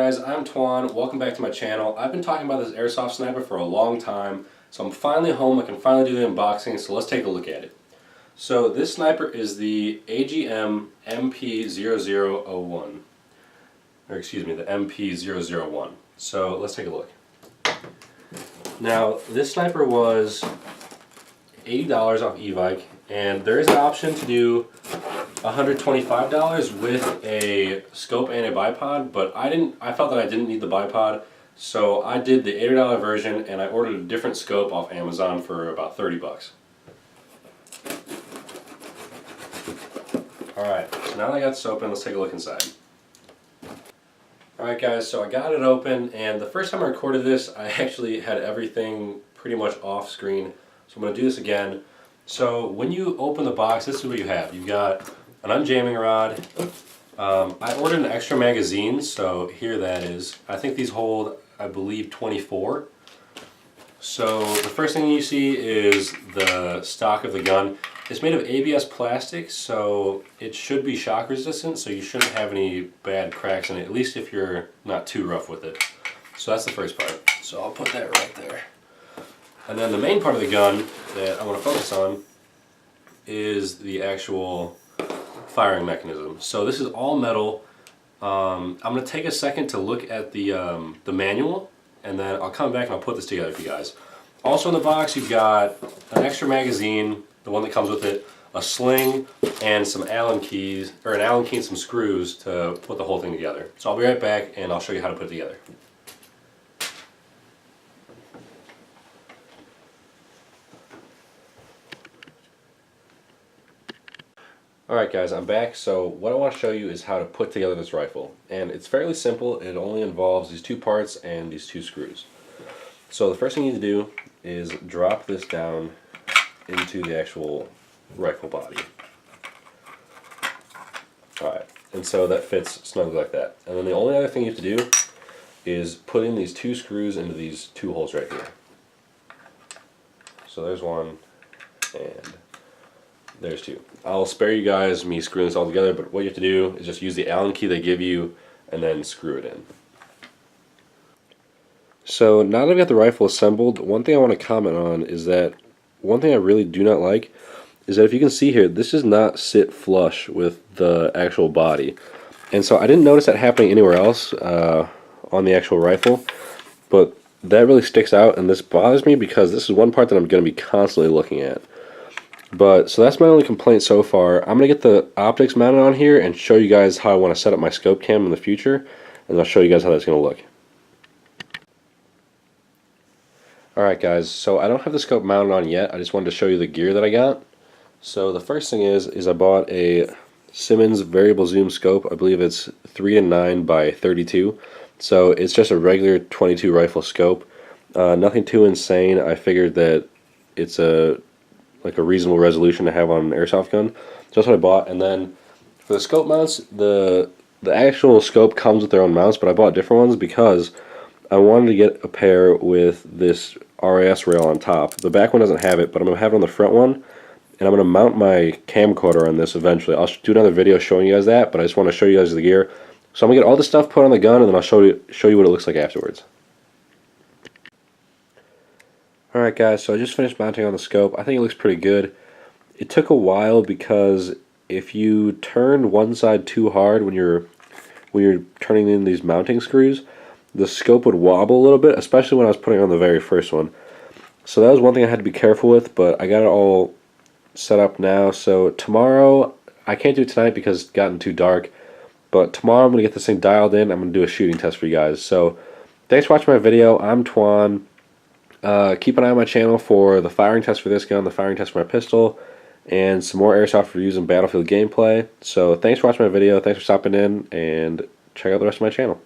guys, I'm Twan. Welcome back to my channel. I've been talking about this airsoft sniper for a long time, so I'm finally home. I can finally do the unboxing, so let's take a look at it. So this sniper is the AGM MP001. Or excuse me, the MP001. So let's take a look. Now, this sniper was $80 off eVike, and there is an option to do $125 with a scope and a bipod, but I felt that I didn't need the bipod, so I did the $80 version and I ordered a different scope off Amazon for about 30 bucks. Alright, so now that I got this open, let's take a look inside. Alright guys, so I got it open, and the first time I recorded this, I actually had everything pretty much off screen, so I'm going to do this again. So when you open the box, this is what you have. You've got an unjamming rod. I ordered an extra magazine, so here that is. I think these hold, I believe, 24. So the first thing you see is the stock of the gun. It's made of ABS plastic, so it should be shock resistant, so you shouldn't have any bad cracks in it, at least if you're not too rough with it. So that's the first part. So I'll put that right there. And then the main part of the gun that I want to focus on is the actual firing mechanism. So this is all metal. I'm going to take a second to look at the manual, and then I'll come back and I'll put this together for you guys. Also in the box you've got an extra magazine, the one that comes with it, a sling, and some Allen keys, or an Allen key and some screws to put the whole thing together. So I'll be right back and I'll show you how to put it together. Alright guys, I'm back. So what I want to show you is how to put together this rifle. And it's fairly simple. It only involves these two parts and these two screws. So the first thing you need to do is drop this down into the actual rifle body. Alright, and so that fits snugly like that. And then the only other thing you have to do is put in these two screws into these two holes right here. So there's one, and there's two. I'll spare you guys me screwing this all together, but what you have to do is just use the Allen key they give you and then screw it in. So now that I've got the rifle assembled, one thing I want to comment on is that one thing I really do not like is that if you can see here, this does not sit flush with the actual body. And so I didn't notice that happening anywhere else on the actual rifle, but that really sticks out, and this bothers me because this is one part that I'm going to be constantly looking at. But, so that's my only complaint so far. I'm going to get the optics mounted on here and show you guys how I want to set up my scope cam in the future, and I'll show you guys how that's going to look. Alright guys, so I don't have the scope mounted on yet. I just wanted to show you the gear that I got. So the first thing is I bought a Simmons variable zoom scope. I believe it's 3 to 9 by 32. So it's just a regular 22 rifle scope. Nothing too insane. I figured that it's a reasonable resolution to have on an airsoft gun. So that's what I bought. And then for the scope mounts, the actual scope comes with their own mounts, but I bought different ones because I wanted to get a pair with this RAS rail on top. The back one doesn't have it, but I'm going to have it on the front one, and I'm going to mount my camcorder on this eventually. I'll do another video showing you guys that, but I just want to show you guys the gear. So I'm going to get all this stuff put on the gun, and then I'll show you what it looks like afterwards. Alright guys, so I just finished mounting on the scope. I think it looks pretty good. It took a while because if you turn one side too hard when you're turning in these mounting screws, the scope would wobble a little bit, especially when I was putting on the very first one. So that was one thing I had to be careful with, but I got it all set up now. So tomorrow, I can't do it tonight because it's gotten too dark, but tomorrow I'm going to get this thing dialed in. I'm going to do a shooting test for you guys. So thanks for watching my video. I'm Twan. Keep an eye on my channel for the firing test for this gun, the firing test for my pistol, and some more airsoft reviews and Battlefield gameplay. So thanks for watching my video. Thanks for stopping in, and check out the rest of my channel.